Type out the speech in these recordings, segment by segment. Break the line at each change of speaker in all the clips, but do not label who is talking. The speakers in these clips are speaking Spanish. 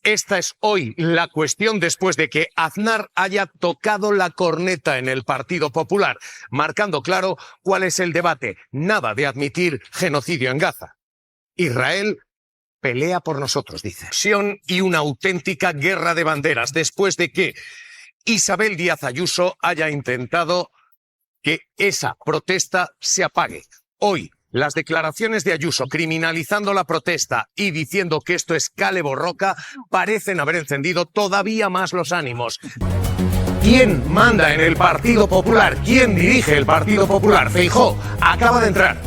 Esta es hoy la cuestión después de que Aznar haya tocado la corneta en el Partido Popular, marcando claro cuál es el debate. Nada de admitir genocidio en Gaza. Israel pelea por nosotros, dice. Y una auténtica guerra de banderas después de que Isabel Díaz Ayuso haya intentado que esa protesta se apague. Hoy, las declaraciones de Ayuso criminalizando la protesta y diciendo que esto es cale borroca parecen haber encendido todavía más los ánimos. ¿Quién manda en el Partido Popular? ¿Quién dirige el Partido Popular? Feijóo acaba de entrar.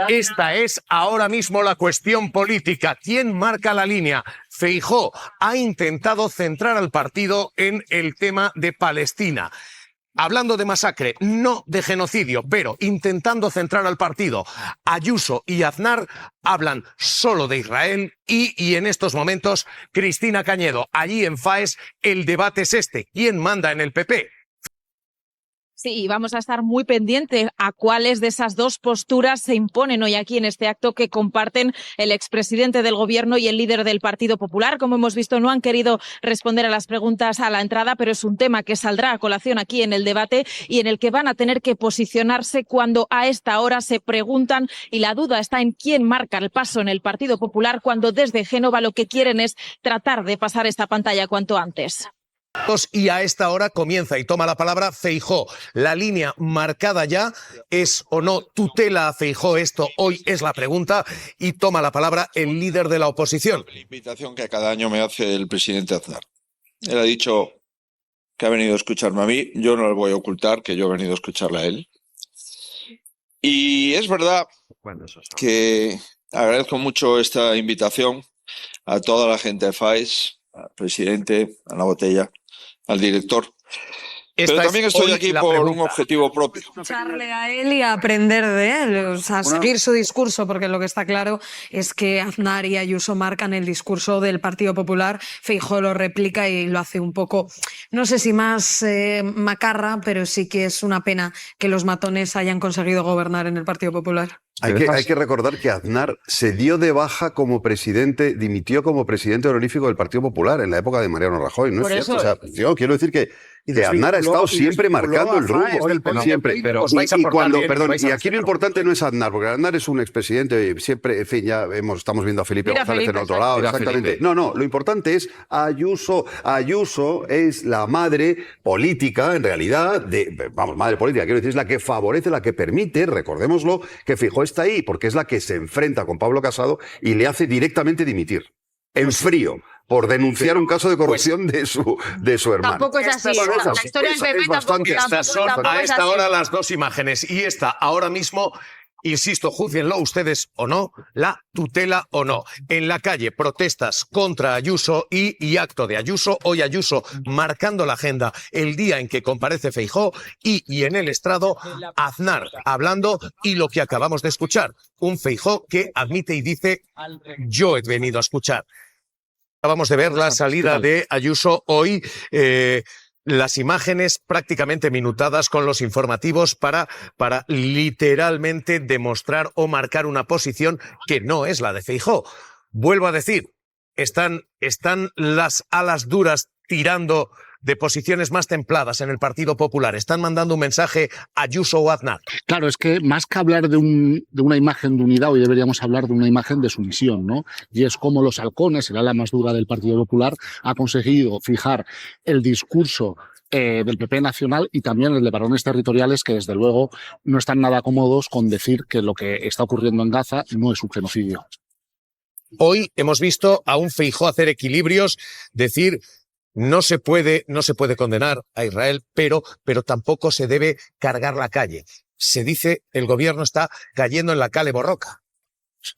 Esta es ahora mismo la cuestión política. ¿Quién marca la línea? Feijóo ha intentado centrar al partido en el tema de Palestina. Hablando de masacre, no de genocidio, pero intentando centrar al partido. Ayuso y Aznar hablan solo de Israel y en estos momentos, Cristina Cañedo, allí en Faes, el debate es este. ¿Quién manda en el PP?
Sí, y vamos a estar muy pendientes a cuáles de esas dos posturas se imponen hoy aquí en este acto que comparten el expresidente del Gobierno y el líder del Partido Popular. Como hemos visto, no han querido responder a las preguntas a la entrada, pero es un tema que saldrá a colación aquí en el debate y en el que van a tener que posicionarse cuando a esta hora se preguntan, y la duda está en quién marca el paso en el Partido Popular cuando desde Génova lo que quieren es tratar de pasar esta pantalla cuanto antes.
Y a esta hora comienza y toma la palabra Feijóo. La línea marcada ya es o no tutela a Feijóo. Esto hoy es la pregunta y toma la palabra el líder de la oposición.
La invitación que cada año me hace el presidente Aznar. Él ha dicho que ha venido a escucharme a mí. Yo no le voy a ocultar que yo he venido a escucharle a él. Y es verdad que agradezco mucho esta invitación a toda la gente de FAES, al presidente, a la botella, al director. Pero también estoy aquí por un objetivo propio.
Escucharle a él y aprender de él, o sea, seguir su discurso, porque lo que está claro es que Aznar y Ayuso marcan el discurso del Partido Popular. Feijóo lo replica y lo hace un poco, no sé si más macarra, pero sí que es una pena que los matones hayan conseguido gobernar en el Partido Popular.
Hay que recordar que Aznar se dio de baja como presidente, dimitió como presidente honorífico del Partido Popular en la época de Mariano Rajoy. No es cierto. O sea, yo quiero decir que Aznar ha estado siempre marcando el rumbo. Siempre. Y aquí lo importante no es Aznar, porque Aznar es un expresidente, siempre, en fin, ya estamos viendo a Felipe González en otro lado. Exactamente. No, lo importante es Ayuso. Ayuso es la madre política, en realidad, madre política, quiero decir, es la que favorece, la que permite, recordémoslo, que Feijóo está ahí, porque es la que se enfrenta con Pablo Casado y le hace directamente dimitir, en frío, por denunciar un caso de corrupción de su hermano.
Tampoco es así. La historia del PP
bastante. Estas son a esta hora las dos imágenes. Y esta, ahora mismo, insisto, júzguenlo ustedes o no, la tutela o no. En la calle, protestas contra Ayuso y acto de Ayuso. Hoy Ayuso marcando la agenda el día en que comparece Feijóo y en el estrado Aznar hablando y lo que acabamos de escuchar. Un Feijóo que admite y dice, yo he venido a escuchar. Acabamos de ver la salida de Ayuso hoy, las imágenes prácticamente minutadas con los informativos para literalmente demostrar o marcar una posición que no es la de Feijóo. Vuelvo a decir, están las alas duras tirando de posiciones más templadas en el Partido Popular. ¿Están mandando un mensaje a Ayuso o Aznar?
Claro, es que más que hablar de una imagen de unidad, hoy deberíamos hablar de una imagen de sumisión, ¿no? Y es como los halcones, el ala más dura del Partido Popular, ha conseguido fijar el discurso del PP nacional y también el de varones territoriales que desde luego no están nada cómodos con decir que lo que está ocurriendo en Gaza no es un genocidio.
Hoy hemos visto a un Feijóo hacer equilibrios, decir no se puede condenar a Israel, pero tampoco se debe cargar la calle. Se dice el gobierno está cayendo en la cale borroca.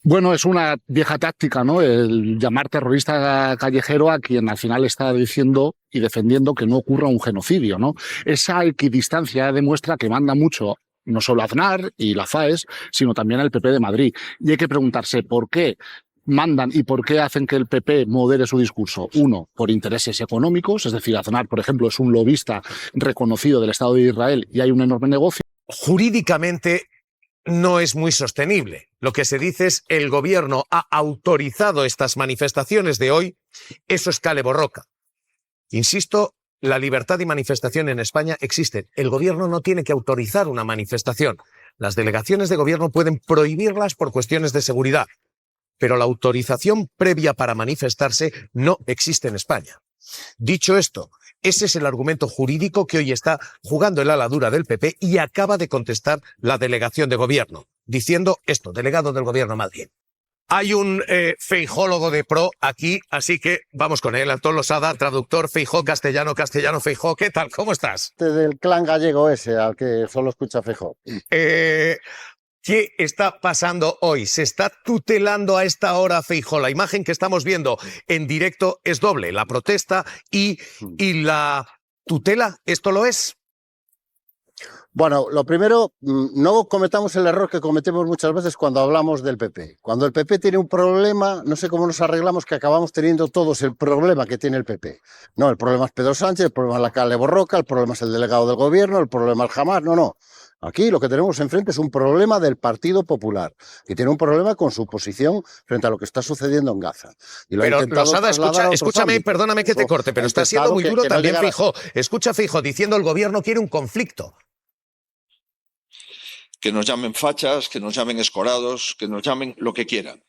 Bueno, es una vieja táctica, ¿no? El llamar terrorista callejero a quien al final está diciendo y defendiendo que no ocurra un genocidio, ¿no? Esa equidistancia demuestra que manda mucho no solo Aznar y la FAES, sino también el PP de Madrid. Y hay que preguntarse por qué mandan y por qué hacen que el PP modere su discurso? Uno, por intereses económicos, es decir, Aznar, por ejemplo, es un lobista reconocido del Estado de Israel y hay un enorme negocio.
Jurídicamente no es muy sostenible. Lo que se dice es el gobierno ha autorizado estas manifestaciones de hoy, eso es cale borroca. Insisto, la libertad de manifestación en España existe. El gobierno no tiene que autorizar una manifestación. Las delegaciones de gobierno pueden prohibirlas por cuestiones de seguridad, pero la autorización previa para manifestarse no existe en España. Dicho esto, ese es el argumento jurídico que hoy está jugando el ala dura del PP y acaba de contestar la delegación de gobierno, diciendo esto, delegado del gobierno Madrid. Hay un feijólogo de pro aquí, así que vamos con él, Antón Losada, traductor Feijóo, castellano, Feijóo. ¿Qué tal? ¿Cómo estás?
Del clan gallego ese, al que solo escucha Feijóo.
¿Qué está pasando hoy? ¿Se está tutelando a esta hora Feijóo? La imagen que estamos viendo en directo es doble, la protesta y la tutela. ¿Esto lo es?
Bueno, lo primero, no cometamos el error que cometemos muchas veces cuando hablamos del PP. Cuando el PP tiene un problema, no sé cómo nos arreglamos que acabamos teniendo todos el problema que tiene el PP. No, el problema es Pedro Sánchez, el problema es la Cale Borroca, el problema es el delegado del gobierno, el problema es Hamás. No. Aquí lo que tenemos enfrente es un problema del Partido Popular, que tiene un problema con su posición frente a lo que está sucediendo en Gaza. Y lo
pero, Losada, escúchame, perdóname que te corte, pero está siendo muy duro también Feijóo. Escucha Feijóo diciendo el gobierno quiere un conflicto.
Que nos llamen fachas, que nos llamen escorados, que nos llamen lo que quieran.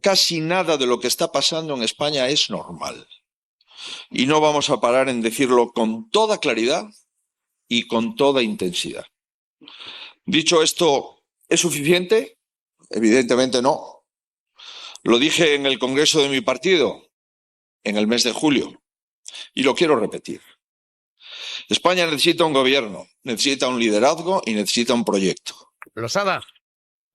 Casi nada de lo que está pasando en España es normal. Y no vamos a parar en decirlo con toda claridad y con toda intensidad. Dicho esto, ¿es suficiente? Evidentemente no. Lo dije en el Congreso de mi partido en el mes de julio y lo quiero repetir. España necesita un gobierno, necesita un liderazgo y necesita un proyecto.
Losada,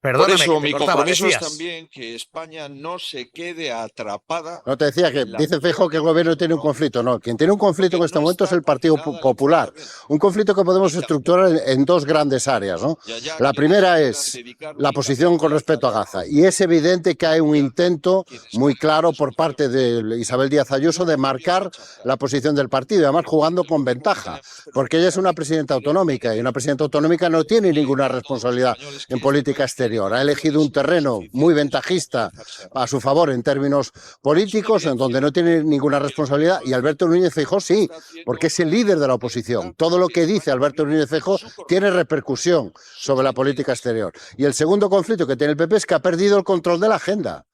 perdóname.
Por eso mi compromiso es también que España no se quede atrapada.
No te decía que dice Feijóo que el gobierno tiene un conflicto. No, quien tiene un conflicto en este momento es el Partido Popular. Un conflicto que podemos estructurar en dos grandes áreas, ¿no? La primera es la posición con respecto a Gaza. Y es evidente que hay un intento muy claro por parte de Isabel Díaz Ayuso de marcar la posición del partido, y además jugando con ventaja, porque ella es una presidenta autonómica y una presidenta autonómica no tiene ninguna responsabilidad en política exterior. Ha elegido un terreno muy ventajista a su favor en términos políticos, en donde no tiene ninguna responsabilidad, y Alberto Núñez Feijóo sí, porque es el líder de la oposición. Todo lo que dice Alberto Núñez Feijóo tiene repercusión sobre la política exterior. Y el segundo conflicto que tiene el PP es que ha perdido el control de la agenda.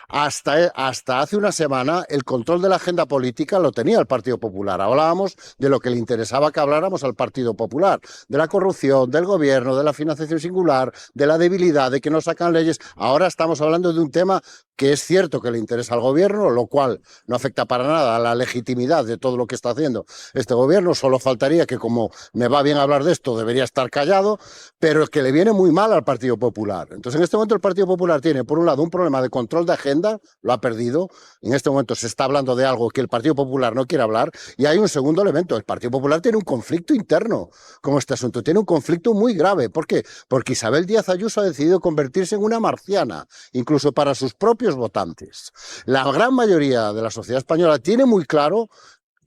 Hasta hace una semana el control de la agenda política lo tenía el Partido Popular. Hablábamos de lo que le interesaba que habláramos al Partido Popular, de la corrupción, del gobierno, de la financiación singular, de la debilidad, de que no sacan leyes. Ahora estamos hablando de un tema que es cierto que le interesa al gobierno, lo cual no afecta para nada a la legitimidad de todo lo que está haciendo este gobierno. Solo faltaría que, como me va bien hablar de esto, debería estar callado, pero es que le viene muy mal al Partido Popular. Entonces, en este momento el Partido Popular tiene, por un lado, un problema de control de agenda, lo ha perdido. En este momento se está hablando de algo que el Partido Popular no quiere hablar, y hay un segundo elemento. El Partido Popular tiene un conflicto interno con este asunto, tiene un conflicto muy grave. ¿Por qué? Porque Isabel Díaz Ayuso ha decidido convertirse en una marciana, incluso para sus propios votantes. La gran mayoría de la sociedad española tiene muy claro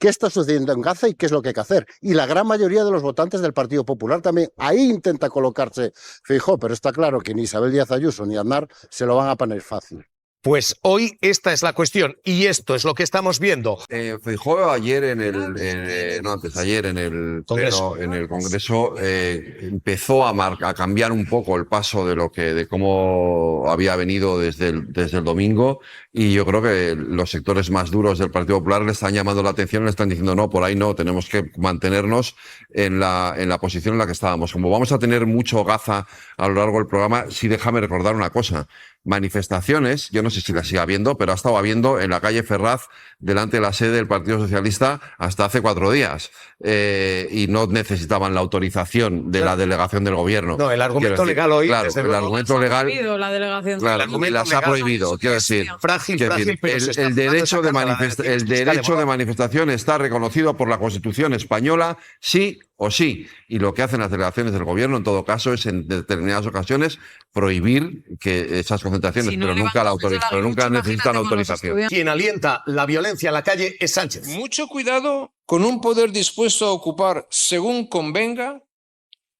qué está sucediendo en Gaza y qué es lo que hay que hacer. Y la gran mayoría de los votantes del Partido Popular también. Ahí intenta colocarse Feijóo, pero está claro que ni Isabel Díaz Ayuso ni Aznar se lo van a poner fácil.
Pues hoy esta es la cuestión y esto es lo que estamos viendo.
Feijóo ayer ayer en el Congreso empezó a cambiar un poco el paso de cómo había venido desde el domingo, y yo creo que los sectores más duros del Partido Popular le están llamando la atención, le están diciendo no, por ahí no, tenemos que mantenernos en la posición en la que estábamos. Como vamos a tener mucho Gaza a lo largo del programa, sí, déjame recordar una cosa. Manifestaciones, yo no sé si las sigue habiendo, pero ha estado habiendo en la calle Ferraz, delante de la sede del Partido Socialista, hasta hace 4 días. Y no necesitaban la autorización de la delegación del gobierno.
No, el argumento legal hoy...
Claro, el argumento legal...
La delegación.
Claro, las ha prohibido, quiero decir.
Frágil, pero
el derecho de manifestación está reconocido por la Constitución española, sí o sí. Y lo que hacen las delegaciones del gobierno, en todo caso, es en determinadas ocasiones prohibir que esas concentraciones, pero nunca necesitan autorización.
Quien alienta la violencia en la calle es Sánchez.
Mucho cuidado con un poder dispuesto a ocupar según convenga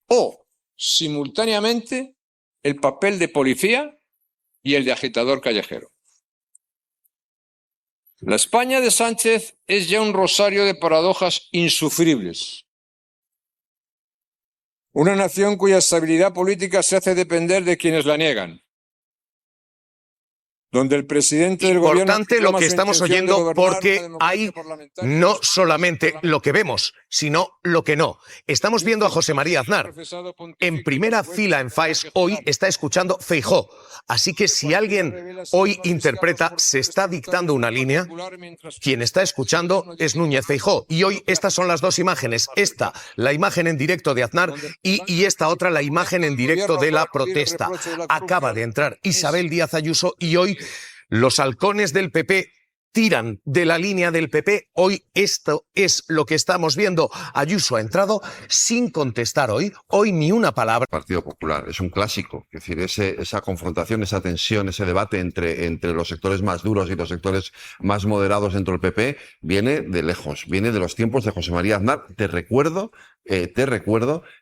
o, simultáneamente, el papel de policía y el de agitador callejero. La España de Sánchez es ya un rosario de paradojas insufribles. Una nación cuya estabilidad política se hace depender de quienes la niegan. Donde el presidente del gobierno...
Importante lo que estamos oyendo, porque hay no solamente lo que vemos, sino lo que no. Estamos viendo a José María Aznar. En primera fila en FAES hoy está escuchando Feijóo. Así que si alguien hoy interpreta, se está dictando una línea, quien está escuchando es Núñez Feijóo. Y hoy estas son las dos imágenes. Esta, la imagen en directo de Aznar, y esta otra, la imagen en directo de la protesta. Acaba de entrar Isabel Díaz Ayuso y hoy los halcones del PP tiran de la línea del PP. Hoy esto es lo que estamos viendo. Ayuso ha entrado sin contestar hoy ni una palabra.
Partido Popular es un clásico, es decir, esa confrontación, esa tensión, ese debate entre los sectores más duros y los sectores más moderados dentro del PP viene de lejos, viene de los tiempos de José María Aznar. Te recuerdo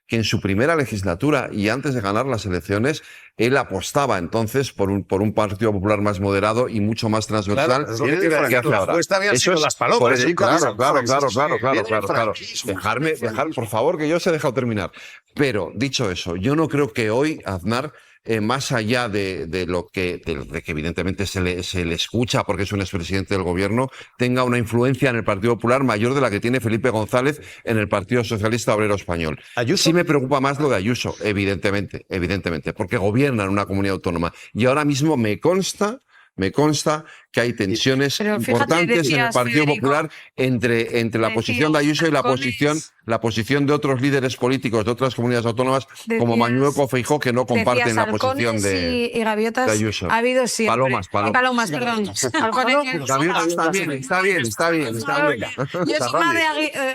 que en su primera legislatura y antes de ganar las elecciones, él apostaba entonces por un Partido Popular más moderado y mucho más transversal.
Claro,
que hace ahora.
Pues habían sido las palomas.
Claro. Dejar, por favor, que yo os he dejado terminar. Pero, dicho eso, yo no creo que hoy Aznar, más allá de que evidentemente se le escucha porque es un expresidente del gobierno, tenga una influencia en el Partido Popular mayor de la que tiene Felipe González en el Partido Socialista Obrero Español.
¿Ayuso?
Sí me preocupa más lo de Ayuso, evidentemente, porque gobierna en una comunidad autónoma. Y ahora mismo me consta que hay tensiones importantes en el Partido Popular entre la posición de Ayuso y la posición de otros líderes políticos de otras comunidades autónomas como Manuel Feijóo, que no comparten la posición de Ayuso.
Ha habido siempre. Palomas, perdón.
Está bien.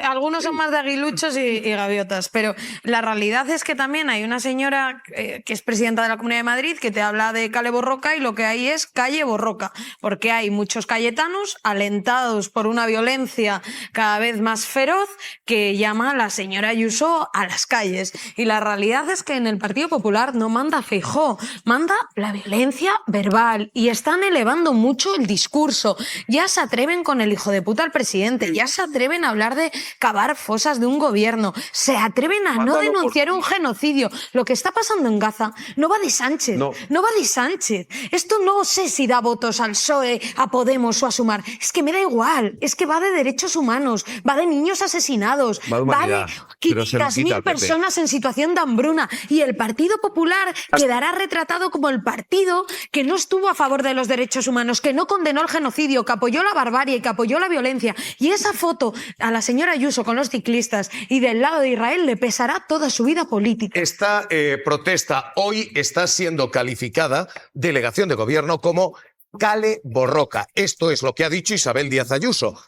Algunos son más de aguiluchos y gaviotas, pero la realidad es que también hay una señora que es presidenta de la Comunidad de Madrid que te habla de Cale Borroca, y lo que hay es calle Borroca, porque hay muchos cayetanos alentados por una violencia cada vez más feroz que llama a la señora Ayuso a las calles. Y la realidad es que en el Partido Popular no manda Feijóo, manda la violencia verbal, y están elevando mucho el discurso. Ya se atreven con el hijo de puta al presidente, ya se atreven a hablar de cavar fosas de un gobierno, se atreven a no denunciar un genocidio. Lo que está pasando en Gaza no va de Sánchez, no va de Sánchez. Esto no sé si da votos al PSOE, a Podemos o a Sumar. Es que me da igual, es que va de derechos humanos, va de niños asesinados, va de 500.000 personas en situación de hambruna, y el Partido Popular quedará retratado como el partido que no estuvo a favor de los derechos humanos, que no condenó el genocidio, que apoyó la barbarie, que apoyó la violencia. Y esa foto a la señora Ayuso con los ciclistas y del lado de Israel le pesará toda su vida política.
Esta protesta hoy está siendo calificada, delegación de gobierno, como Cale Borroca. Esto es lo que ha dicho Isabel Díaz Ayuso.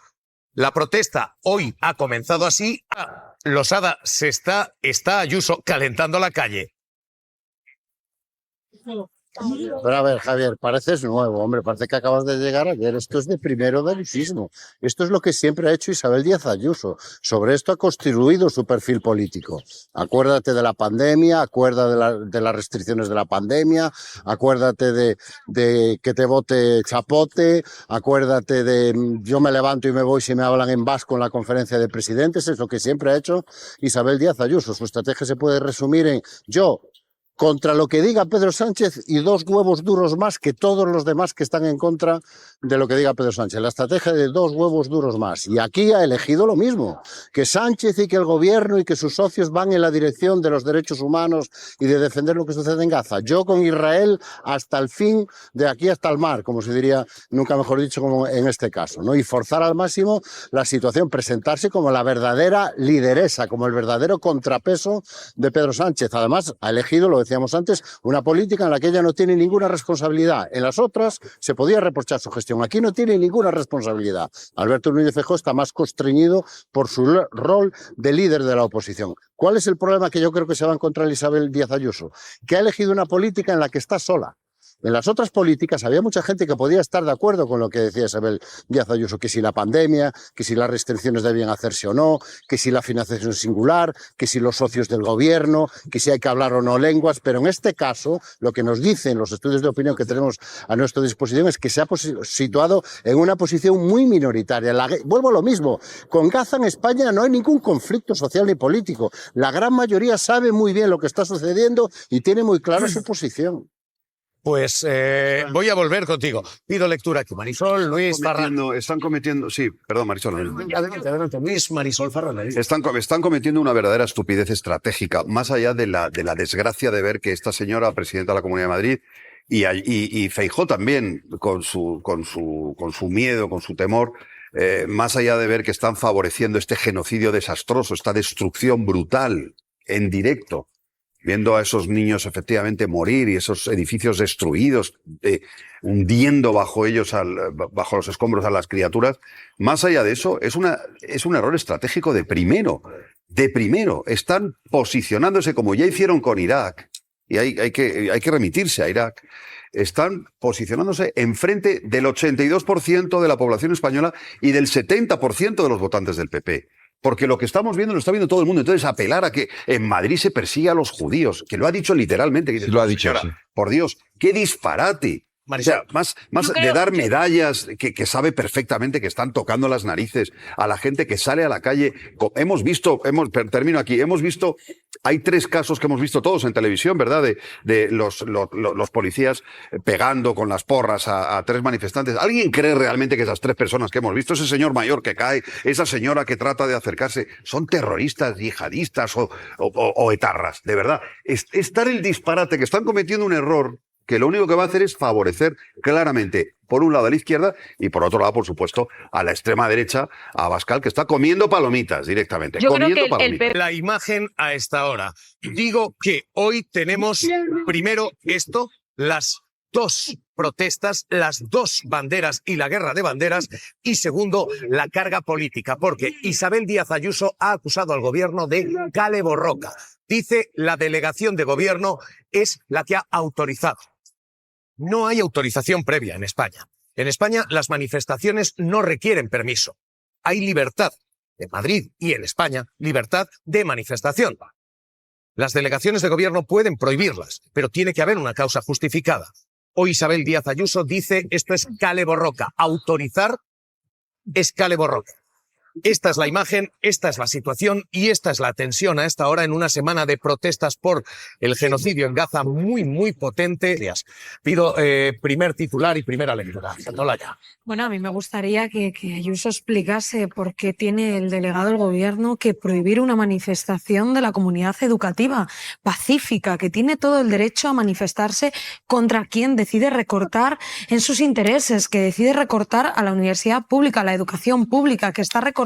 La protesta hoy ha comenzado así. Losada, está Ayuso calentando la calle.
Pero a ver, Javier, pareces nuevo, hombre, parece que acabas de llegar ayer. Esto es de primero de elitismo. Esto es lo que siempre ha hecho Isabel Díaz Ayuso. Sobre esto ha construido su perfil político. Acuérdate de la pandemia, acuérdate de las restricciones de la pandemia, acuérdate de que te vote Chapote, acuérdate de yo me levanto y me voy si me hablan en vasco en la conferencia de presidentes. Es lo que siempre ha hecho Isabel Díaz Ayuso. Su estrategia se puede resumir en yo contra lo que diga Pedro Sánchez y dos huevos duros más que todos los demás que están en contra de lo que diga Pedro Sánchez. La estrategia de dos huevos duros más. Y aquí ha elegido lo mismo, que Sánchez y que el gobierno y que sus socios van en la dirección de los derechos humanos y de defender lo que sucede en Gaza. Yo con Israel hasta el fin, de aquí hasta el mar, como se diría, nunca mejor dicho, como en este caso, ¿no? Y forzar al máximo la situación, presentarse como la verdadera lideresa, como el verdadero contrapeso de Pedro Sánchez. Además, ha elegido, lo decíamos antes, una política en la que ella no tiene ninguna responsabilidad. En las otras se podía reprochar su gestión oposición. Aquí no tiene ninguna responsabilidad. Alberto Núñez Feijóo está más constreñido por su rol de líder de la oposición. ¿Cuál es el problema que yo creo que se va a encontrar Isabel Díaz Ayuso? Que ha elegido una política en la que está sola. En las otras políticas había mucha gente que podía estar de acuerdo con lo que decía Isabel Díaz Ayuso, que si la pandemia, que si las restricciones debían hacerse o no, que si la financiación singular, que si los socios del gobierno, que si hay que hablar o no lenguas, pero en este caso lo que nos dicen los estudios de opinión que tenemos a nuestra disposición es que se ha situado en una posición muy minoritaria. Vuelvo a lo mismo, con Gaza en España no hay ningún conflicto social ni político. La gran mayoría sabe muy bien lo que está sucediendo y tiene muy clara su posición.
Pues voy a volver contigo. Pido lectura aquí. Marisol, Luis, Farran.
Están cometiendo... Sí, perdón, Marisol.
Adelante. Luis, Marisol, Farran.
Están cometiendo una verdadera estupidez estratégica, más allá de la desgracia de ver que esta señora, presidenta de la Comunidad de Madrid, y Feijóo también, con su miedo, con su temor, más allá de ver que están favoreciendo este genocidio desastroso, esta destrucción brutal, en directo, viendo a esos niños efectivamente morir y esos edificios destruidos, hundiendo bajo ellos, bajo los escombros a las criaturas. Más allá de eso, es un error estratégico de primero. Están posicionándose como ya hicieron con Irak, y hay que remitirse a Irak. Están posicionándose enfrente del 82% de la población española y del 70% de los votantes del PP. Porque lo que estamos viendo lo está viendo todo el mundo. Entonces, apelar a que en Madrid se persiga a los judíos, que lo ha dicho literalmente.
Sí, lo ha dicho, sí.
Por Dios, qué disparate.
Marisol,
o sea, más de dar medallas que sabe perfectamente que están tocando las narices a la gente que sale a la calle. Termino aquí, hay 3 casos que hemos visto todos en televisión, ¿verdad? De los policías pegando con las porras a 3 manifestantes. ¿Alguien cree realmente que esas 3 personas que hemos visto, ese señor mayor que cae, esa señora que trata de acercarse, son terroristas, yihadistas o etarras? De verdad, es tal el disparate que están cometiendo un error que lo único que va a hacer es favorecer claramente, por un lado, a la izquierda y por otro lado, por supuesto, a la extrema derecha, a Abascal, que está comiendo palomitas directamente.
Yo creo que
la imagen a esta hora. Digo que hoy tenemos primero esto, las 2 protestas, las 2 banderas y la guerra de banderas, y segundo, la carga política, porque Isabel Díaz Ayuso ha acusado al gobierno de cale borroca. Dice la delegación de gobierno es la que ha autorizado. No hay autorización previa en España. En España las manifestaciones no requieren permiso. Hay libertad. En Madrid y en España, libertad de manifestación. Las delegaciones de gobierno pueden prohibirlas, pero tiene que haber una causa justificada. Hoy Isabel Díaz Ayuso dice esto es cale borroca. Autorizar es cale borroca. Esta es la imagen, esta es la situación y esta es la tensión a esta hora en una semana de protestas por el genocidio en Gaza muy, muy potente. Pido primer titular y primera lectura. Santolaya.
Bueno, a mí me gustaría que Ayuso explicase por qué tiene el delegado del gobierno que prohibir una manifestación de la comunidad educativa pacífica, que tiene todo el derecho a manifestarse contra quien decide recortar en sus intereses, que decide recortar a la universidad pública, a la educación pública, que está recortando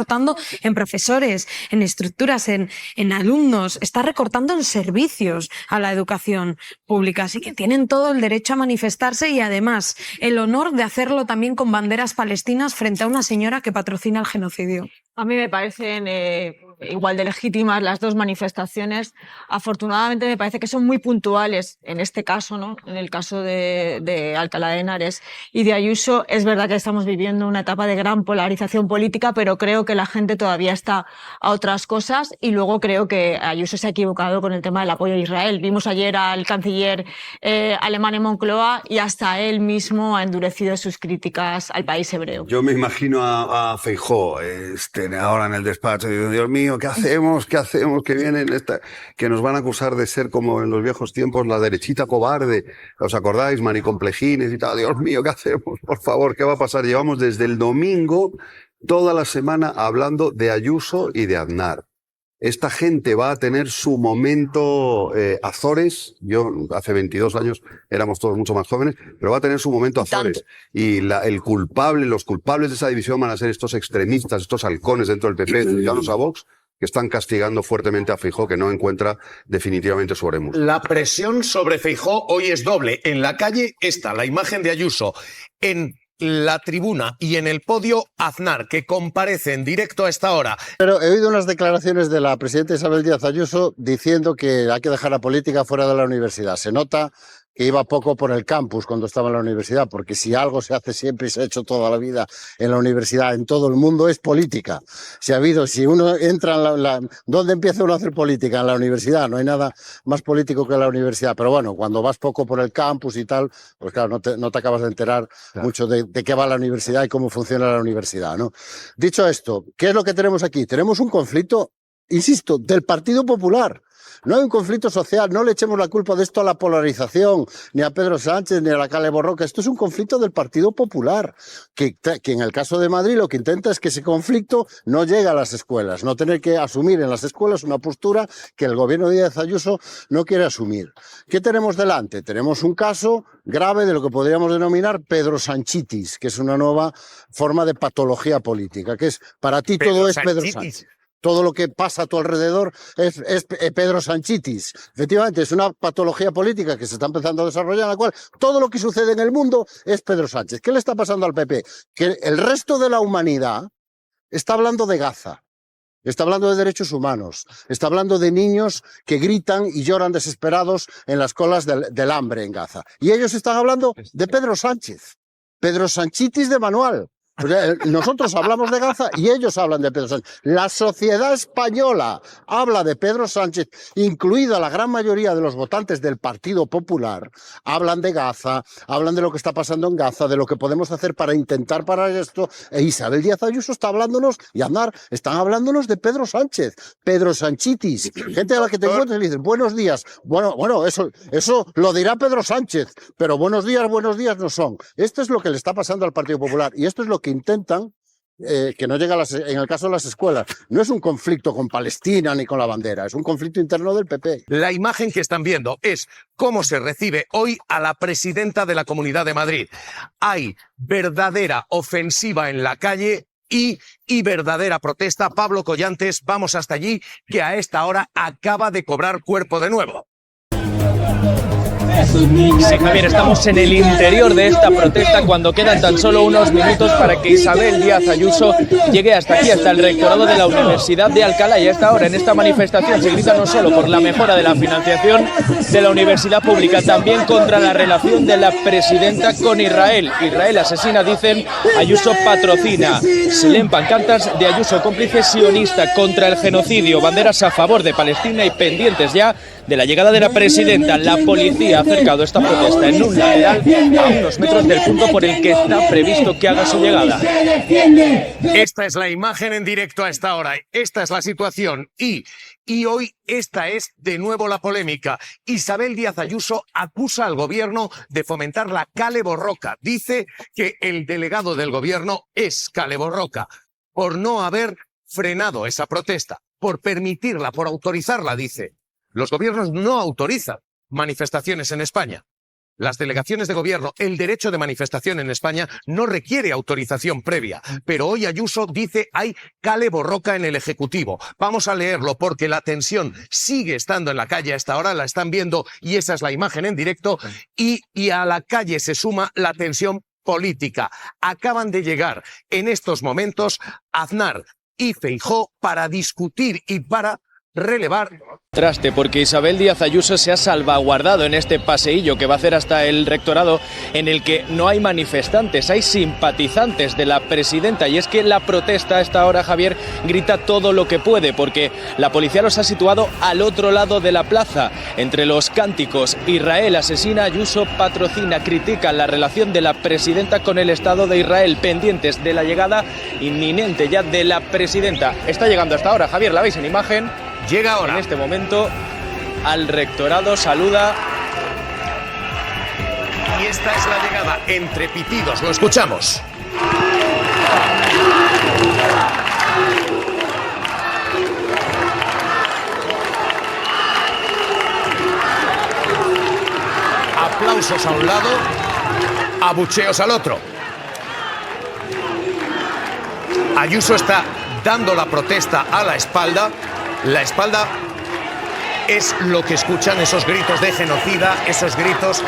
en profesores, en estructuras, en alumnos, está recortando en servicios a la educación pública. Así que tienen todo el derecho a manifestarse y además el honor de hacerlo también con banderas palestinas frente a una señora que patrocina el genocidio.
A mí me parecen igual de legítimas las 2 manifestaciones. Afortunadamente me parece que son muy puntuales en este caso, ¿no? En el caso de Alcalá de Henares y de Ayuso. Es verdad que estamos viviendo una etapa de gran polarización política, pero creo que la gente todavía está a otras cosas y luego creo que Ayuso se ha equivocado con el tema del apoyo a Israel. Vimos ayer al canciller alemán en Moncloa y hasta él mismo ha endurecido sus críticas al país hebreo.
Yo me imagino a Feijóo ahora en el despacho, digo, Dios mío, ¿qué hacemos? Que vienen que nos van a acusar de ser como en los viejos tiempos la derechita cobarde. ¿Os acordáis? Manicomplejines y tal. Dios mío, ¿qué hacemos? Por favor, ¿qué va a pasar? Llevamos desde el domingo toda la semana hablando de Ayuso y de Aznar. Esta gente va a tener su momento Azores. Yo hace 22 años éramos todos mucho más jóvenes, pero va a tener su momento Azores. Y los culpables de esa división van a ser estos extremistas, estos halcones dentro del PP, dedicados a Vox, que están castigando fuertemente a Feijóo, que no encuentra definitivamente su oremus.
La presión sobre Feijóo hoy es doble. En la calle está la imagen de Ayuso en la tribuna y en el podio Aznar, que comparece en directo a esta hora.
Pero he oído unas declaraciones de la presidenta Isabel Díaz Ayuso diciendo que hay que dejar la política fuera de la universidad. Se nota que iba poco por el campus cuando estaba en la universidad, porque si algo se hace siempre y se ha hecho toda la vida en la universidad, en todo el mundo, es política. Si uno entra en ¿dónde empieza uno a hacer política? En la universidad. No hay nada más político que la universidad. Pero bueno, cuando vas poco por el campus y tal, pues claro, no te acabas de enterar mucho de qué va la universidad y cómo funciona la universidad, ¿no? Dicho esto, ¿qué es lo que tenemos aquí? Tenemos un conflicto, insisto, del Partido Popular. No hay un conflicto social, no le echemos la culpa de esto a la polarización, ni a Pedro Sánchez, ni a la Kale Borroka. Esto es un conflicto del Partido Popular, que en el caso de Madrid lo que intenta es que ese conflicto no llegue a las escuelas, no tener que asumir en las escuelas una postura que el gobierno de Díaz Ayuso no quiere asumir. ¿Qué tenemos delante? Tenemos un caso grave de lo que podríamos denominar Pedro Sanchitis, que es una nueva forma de patología política, que es para ti todo es Pedro Sánchez. Todo lo que pasa a tu alrededor es Pedro Sanchitis. Efectivamente, es una patología política que se está empezando a desarrollar, en la cual todo lo que sucede en el mundo es Pedro Sánchez. ¿Qué le está pasando al PP? Que el resto de la humanidad está hablando de Gaza, está hablando de derechos humanos, está hablando de niños que gritan y lloran desesperados en las colas del hambre en Gaza. Y ellos están hablando de Pedro Sánchez, Pedro Sanchitis de manual. Nosotros hablamos de Gaza y ellos hablan de Pedro Sánchez. La sociedad española habla de Pedro Sánchez, incluida la gran mayoría de los votantes del Partido Popular, hablan de Gaza, hablan de lo que está pasando en Gaza, de lo que podemos hacer para intentar parar esto. E Isabel Díaz Ayuso está hablándonos, y Aznar, están hablándonos de Pedro Sánchez, Pedro Sanchitis. Gente a la que te encuentras y le dicen, buenos días. Bueno, eso lo dirá Pedro Sánchez, pero buenos días no son. Esto es lo que le está pasando al Partido Popular y esto es lo que intentan que no llegue en el caso de las escuelas. No es un conflicto con Palestina ni con la bandera, es un conflicto interno del PP.
La imagen que están viendo es cómo se recibe hoy a la presidenta de la Comunidad de Madrid. Hay verdadera ofensiva en la calle y verdadera protesta. Pablo Collantes, vamos hasta allí, que a esta hora acaba de cobrar cuerpo de nuevo.
Sí, Javier, estamos en el interior de esta protesta cuando quedan tan solo unos minutos para que Isabel Díaz Ayuso llegue hasta aquí, hasta el rectorado de la Universidad de Alcalá. Y a esta hora, en esta manifestación, se grita no solo por la mejora de la financiación de la universidad pública, también contra la relación de la presidenta con Israel. Israel asesina, dicen, Ayuso patrocina. Se leen pancartas de Ayuso, cómplice sionista contra el genocidio, banderas a favor de Palestina y pendientes ya de la llegada de la presidenta. La policía ha acercado esta protesta en un lateral a unos metros del punto por el que está previsto que haga su llegada.
Esta es la imagen en directo a esta hora. Esta es la situación. Y hoy esta es de nuevo la polémica. Isabel Díaz Ayuso acusa al gobierno de fomentar la Kale Borroka. Dice que el delegado del gobierno es Kale Borroka por no haber frenado esa protesta, por permitirla, por autorizarla, dice. Los gobiernos no autorizan manifestaciones en España. Las delegaciones de gobierno, el derecho de manifestación en España no requiere autorización previa. Pero hoy Ayuso dice hay Kale Borroka en el Ejecutivo. Vamos a leerlo porque la tensión sigue estando en la calle a esta hora, la están viendo y esa es la imagen en directo. Y a la calle se suma la tensión política. Acaban de llegar en estos momentos Aznar y Feijóo para discutir y para relevar.
Traste, porque Isabel Díaz Ayuso se ha salvaguardado en este paseillo que va a hacer hasta el rectorado, en el que no hay manifestantes, hay simpatizantes de la presidenta. Y es que la protesta a esta hora, Javier, grita todo lo que puede, porque la policía los ha situado al otro lado de la plaza. Entre los cánticos, Israel asesina, Ayuso patrocina, critican la relación de la presidenta con el Estado de Israel, pendientes de la llegada inminente ya de la presidenta. Está llegando hasta ahora, Javier, ¿la veis en imagen?
Llega ahora.
En este momento al rectorado, saluda.
Y esta es la llegada entre pitidos, lo escuchamos. Aplausos a un lado, abucheos al otro. Ayuso está dando la protesta a la espalda. La espalda es lo que escuchan, esos gritos de genocida, esos gritos.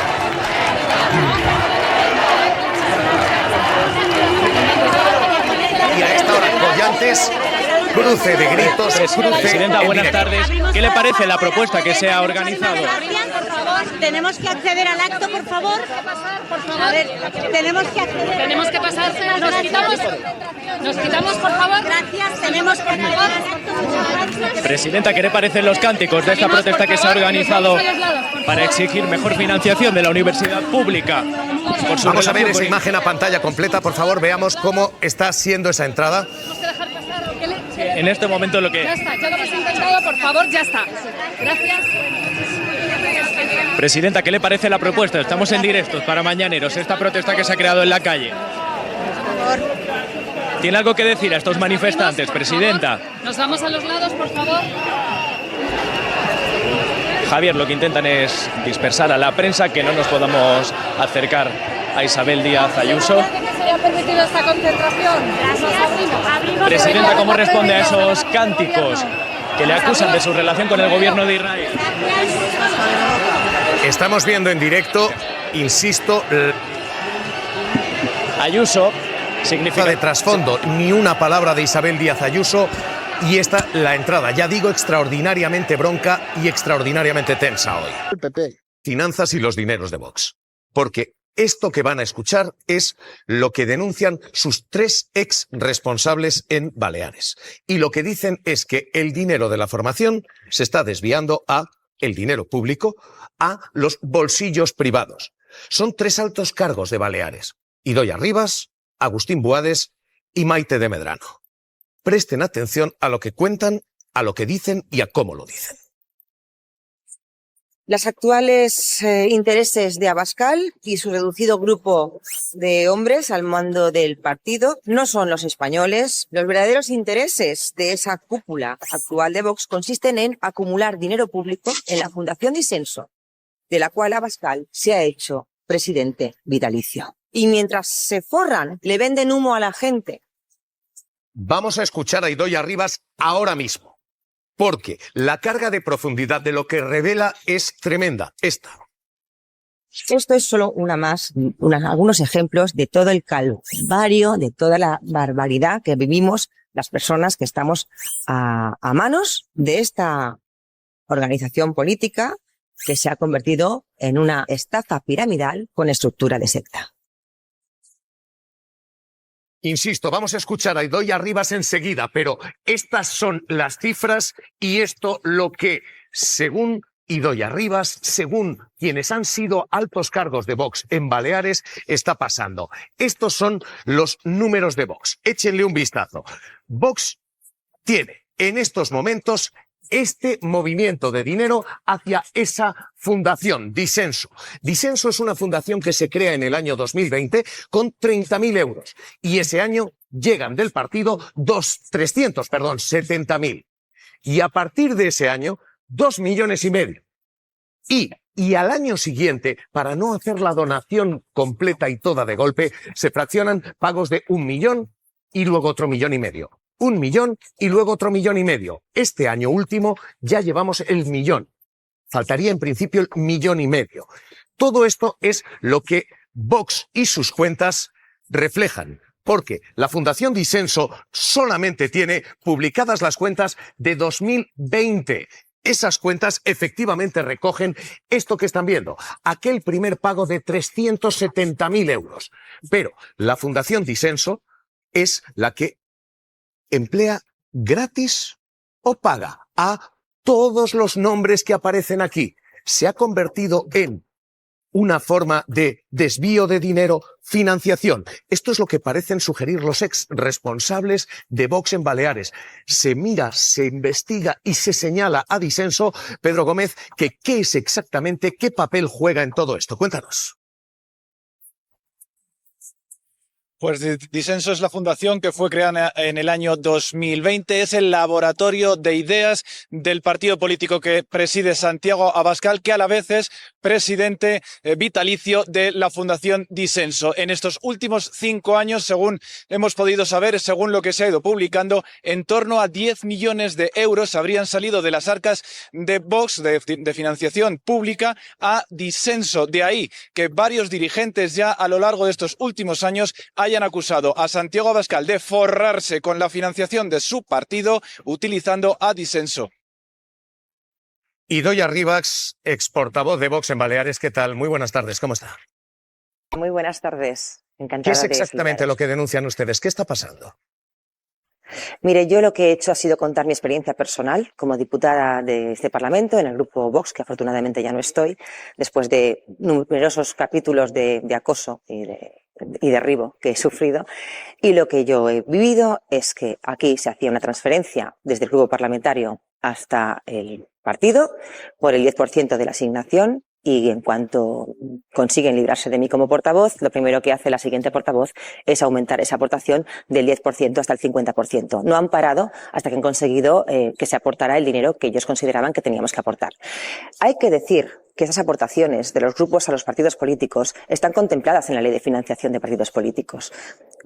voces, cruce de gritos,
Presidenta, buenas tardes. ¿Qué le parece la propuesta que se ha organizado?
Por favor, tenemos que acceder al acto, por favor. A ver, tenemos que acceder. Tenemos que pasar. Nos quitamos, por favor. Gracias, tenemos que acceder al acto.
Presidenta, ¿qué le parecen los cánticos de esta protesta que se ha organizado para exigir mejor financiación de la universidad pública?
Vamos a ver esa imagen a pantalla completa, por favor, veamos cómo está siendo esa entrada.
En este momento lo que...
Ya está, ya lo hemos intentado, por favor, ya está. Gracias.
Presidenta, ¿qué le parece la propuesta? Estamos en directos para Mañaneros, esta protesta que se ha creado en la calle. ¿Tiene algo que decir a estos manifestantes, Presidenta?
Nos vamos a los lados, por favor.
Javier, lo que intentan es dispersar a la prensa, que no nos podamos acercar a Isabel Díaz Ayuso.
¿Que se haya permitido esta concentración?
Presidenta, ¿cómo responde a esos cánticos que le acusan de su relación con el gobierno de Israel?
Estamos viendo en directo, insisto,
Ayuso significa
de trasfondo, ni una palabra de Isabel Díaz Ayuso. Y esta, la entrada, ya digo, extraordinariamente bronca y extraordinariamente tensa hoy. Finanzas y los dineros de Vox. Porque esto que van a escuchar es lo que denuncian sus 3 ex responsables en Baleares. Y lo que dicen es que el dinero de la formación se está desviando a el dinero público, a los bolsillos privados. Son 3 altos cargos de Baleares: Idoia Rivas, Agustín Buades y Maite de Medrano. Presten atención a lo que cuentan, a lo que dicen y a cómo lo dicen.
Los actuales intereses de Abascal y su reducido grupo de hombres al mando del partido no son los españoles. Los verdaderos intereses de esa cúpula actual de Vox consisten en acumular dinero público en la Fundación Disenso, de la cual Abascal se ha hecho presidente vitalicio. Y mientras se forran, le venden humo a la gente.
Vamos a escuchar a Idoia Rivas ahora mismo, porque la carga de profundidad de lo que revela es tremenda.
Esto es solo algunos ejemplos de todo el calvario, de toda la barbaridad que vivimos las personas que estamos a manos de esta organización política que se ha convertido en una estafa piramidal con estructura de secta.
Insisto, vamos a escuchar a Idoia Rivas enseguida, pero estas son las cifras y esto lo que, según Idoia Rivas, según quienes han sido altos cargos de Vox en Baleares, está pasando. Estos son los números de Vox. Échenle un vistazo. Vox tiene en estos momentos este movimiento de dinero hacia esa fundación, Disenso. Disenso es una fundación que se crea en el año 2020 con 30.000 euros y ese año llegan del partido 70.000. Y a partir de ese año, 2,5 millones. Y al año siguiente, para no hacer la donación completa y toda de golpe, se fraccionan pagos de 1 millón y luego otro 1,5 millones. 1 millón y luego otro 1,5 millones. Este año último ya llevamos el 1 millón. Faltaría en principio el 1,5 millones. Todo esto es lo que Vox y sus cuentas reflejan, porque la Fundación Disenso solamente tiene publicadas las cuentas de 2020. Esas cuentas efectivamente recogen esto que están viendo, aquel primer pago de 370.000 euros. Pero la Fundación Disenso es la que emplea gratis o paga a todos los nombres que aparecen aquí. Se ha convertido en una forma de desvío de dinero, financiación. Esto es lo que parecen sugerir los ex responsables de Vox en Baleares. Se mira, se investiga y se señala a Disenso, Pedro Gómez, que qué es exactamente, qué papel juega en todo esto. Cuéntanos.
Pues Disenso es la fundación que fue creada en el año 2020. Es el laboratorio de ideas del partido político que preside Santiago Abascal, que a la vez es presidente vitalicio de la Fundación Disenso. En estos últimos 5 años, según hemos podido saber, según lo que se ha ido publicando, en torno a 10 millones de euros habrían salido de las arcas de Vox, de financiación pública, a Disenso. De ahí que varios dirigentes ya a lo largo de estos últimos años hayan hayan acusado a Santiago Abascal de forrarse con la financiación de su partido utilizando a Disenso.
Idoia Rivas, ex portavoz de Vox en Baleares, ¿qué tal? Muy buenas tardes, ¿cómo está?
Muy buenas tardes,
¿Qué
encantada
es
de
exactamente
saludaros.
lo que denuncian ustedes? ¿Qué está pasando?
Mire, yo lo que he hecho ha sido contar mi experiencia personal como diputada de este Parlamento en el grupo Vox, que afortunadamente ya no estoy, después de numerosos capítulos de acoso y derribo que he sufrido. Y lo que yo he vivido es que aquí se hacía una transferencia desde el grupo parlamentario hasta el partido por el 10% de la asignación, y en cuanto consiguen librarse de mí como portavoz, lo primero que hace la siguiente portavoz es aumentar esa aportación del 10% hasta el 50%. No han parado hasta que han conseguido que se aportara el dinero que ellos consideraban que teníamos que aportar. Hay que decir que esas aportaciones de los grupos a los partidos políticos están contempladas en la Ley de Financiación de Partidos Políticos,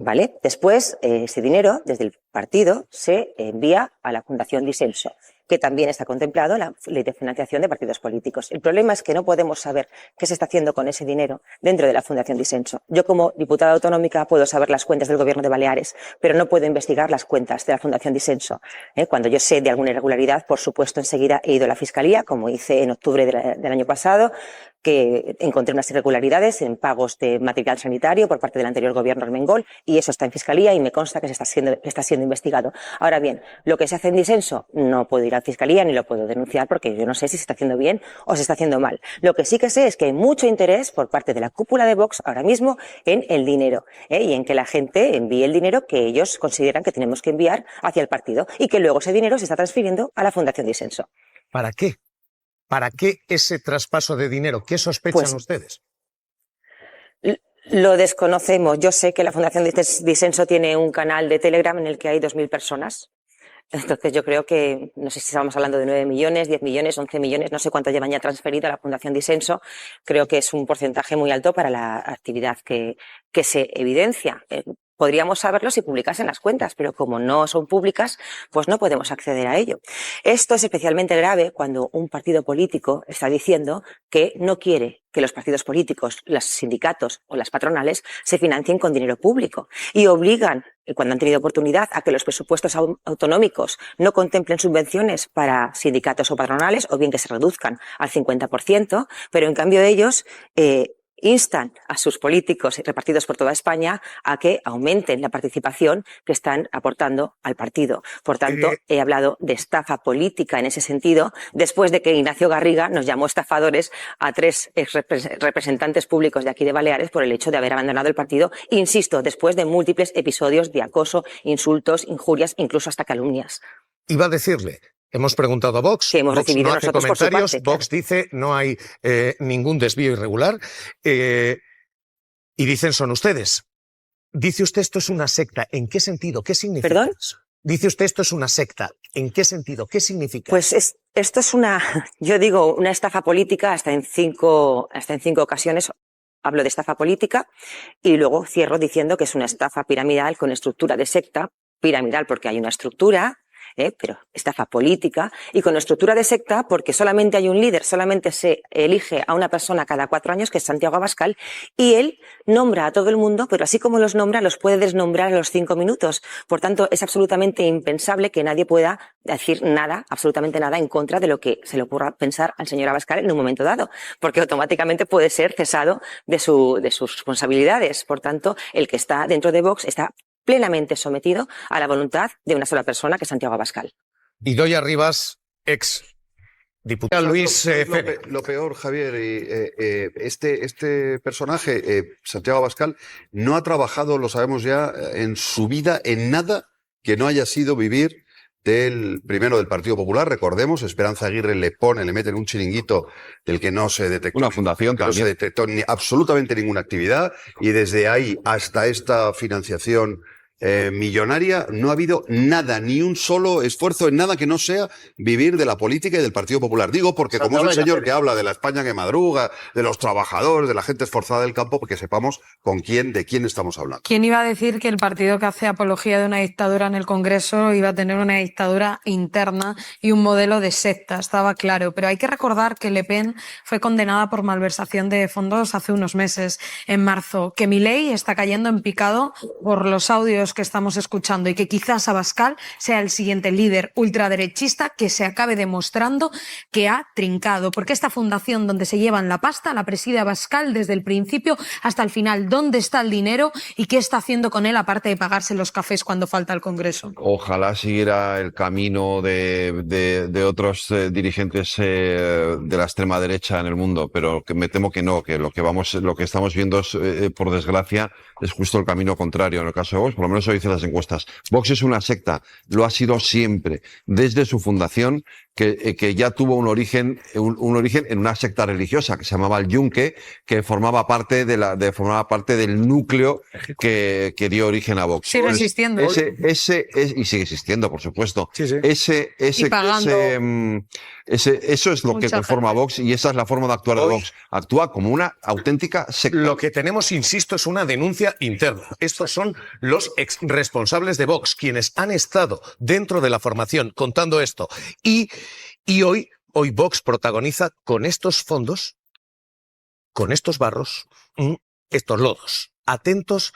¿vale? Después, ese dinero, desde el partido, se envía a la Fundación Disenso, que también está contemplado en la Ley de Financiación de Partidos Políticos. El problema es que no podemos saber qué se está haciendo con ese dinero dentro de la Fundación Disenso. Yo, como diputada autonómica, puedo saber las cuentas del Gobierno de Baleares, pero no puedo investigar las cuentas de la Fundación Disenso. Cuando yo sé de alguna irregularidad, por supuesto, enseguida he ido a la Fiscalía, como hice en octubre del año pasado, que encontré unas irregularidades en pagos de material sanitario por parte del anterior gobierno Armengol, y eso está en Fiscalía y me consta que está siendo investigado. Ahora bien, lo que se hace en Disenso no puedo ir a Fiscalía ni lo puedo denunciar porque yo no sé si se está haciendo bien o se está haciendo mal. Lo que sí que sé es que hay mucho interés por parte de la cúpula de Vox ahora mismo en el dinero, y en que la gente envíe el dinero que ellos consideran que tenemos que enviar hacia el partido y que luego ese dinero se está transfiriendo a la Fundación Disenso.
¿Para qué? ¿Para qué ese traspaso de dinero? ¿Qué sospechan ustedes?
Lo desconocemos. Yo sé que la Fundación Disenso tiene un canal de Telegram en el que hay 2.000 personas. Entonces yo creo que, no sé si estamos hablando de 9 millones, 10 millones, 11 millones, no sé cuánto llevan ya transferido a la Fundación Disenso. Creo que es un porcentaje muy alto para la actividad que se evidencia. Podríamos saberlo si publicasen las cuentas, pero como no son públicas, pues no podemos acceder a ello. Esto es especialmente grave cuando un partido político está diciendo que no quiere que los partidos políticos, los sindicatos o las patronales se financien con dinero público y obligan, cuando han tenido oportunidad, a que los presupuestos autonómicos no contemplen subvenciones para sindicatos o patronales o bien que se reduzcan al 50%, pero en cambio ellos instan a sus políticos repartidos por toda España a que aumenten la participación que están aportando al partido. Por tanto, he hablado de estafa política en ese sentido, después de que Ignacio Garriga nos llamó estafadores a 3 representantes públicos de aquí de Baleares por el hecho de haber abandonado el partido, insisto, después de múltiples episodios de acoso, insultos, injurias, incluso hasta calumnias.
Iba a decirle, hemos preguntado a Vox,
que hemos
Vox
recibido
no hace
nosotros por su
comentarios,
parte,
Vox dice no hay ningún desvío irregular, y dicen son ustedes. Dice usted esto es una secta, ¿en qué sentido? ¿Qué significa?
¿Perdón?
Eso? Dice usted esto es una secta, ¿en qué sentido? ¿Qué significa?
Pues esto es yo digo, una estafa política hasta en 5 ocasiones. Hablo de estafa política y luego cierro diciendo que es una estafa piramidal con estructura de secta, piramidal porque hay una estructura, pero estafa política, y con estructura de secta porque solamente hay un líder, solamente se elige a una persona cada 4 años, que es Santiago Abascal, y él nombra a todo el mundo, pero así como los nombra, los puede desnombrar a los 5 minutos. Por tanto, es absolutamente impensable que nadie pueda decir nada, absolutamente nada, en contra de lo que se le ocurra pensar al señor Abascal en un momento dado, porque automáticamente puede ser cesado de sus responsabilidades. Por tanto, el que está dentro de Vox está plenamente sometido a la voluntad de una sola persona, que es Santiago Abascal.
Idoia Rivas, ex diputado. Luis
lo peor, Javier, este personaje, Santiago Abascal, no ha trabajado, lo sabemos ya, en su vida en nada que no haya sido vivir primero del Partido Popular. Recordemos, Esperanza Aguirre le mete en un chiringuito del que no se detectó.
Una fundación
que no se detectó absolutamente ninguna actividad, y desde ahí hasta esta financiación millonaria, no ha habido nada, ni un solo esfuerzo en nada que no sea vivir de la política y del Partido Popular. Digo porque como es un señor que habla de la España que madruga, de los trabajadores, de la gente esforzada del campo, porque sepamos de quién estamos hablando.
¿Quién iba a decir que el partido que hace apología de una dictadura en el Congreso iba a tener una dictadura interna y un modelo de secta? Estaba claro, pero hay que recordar que Le Pen fue condenada por malversación de fondos hace unos meses, en marzo, que Milei está cayendo en picado por los audios que estamos escuchando y que quizás Abascal sea el siguiente líder ultraderechista que se acabe demostrando que ha trincado, porque esta fundación donde se llevan la pasta la preside Abascal desde el principio hasta el final. ¿Dónde está el dinero y qué está haciendo con él aparte de pagarse los cafés cuando falta el Congreso?
Ojalá siguiera el camino de otros dirigentes de la extrema derecha en el mundo, pero que me temo que no, que lo que estamos viendo es, por desgracia, es justo el camino contrario. En el caso de Vox, por lo menos eso dicen las encuestas. Vox es una secta, lo ha sido siempre, desde su fundación, que ya tuvo un origen en una secta religiosa que se llamaba el Yunque, que formaba parte del núcleo que dio origen a Vox.
Sigue existiendo.
Y sigue existiendo, por supuesto.
Sí. Y pagando.
Eso es lo que conforma Vox y esa es la forma de actuar de Vox. Actúa como una auténtica secta.
Lo que tenemos, insisto, es una denuncia interna. Estos son los ex responsables de Vox, quienes han estado dentro de la formación contando esto. Y hoy Vox protagoniza con estos fondos, con estos barros, estos lodos. Atentos.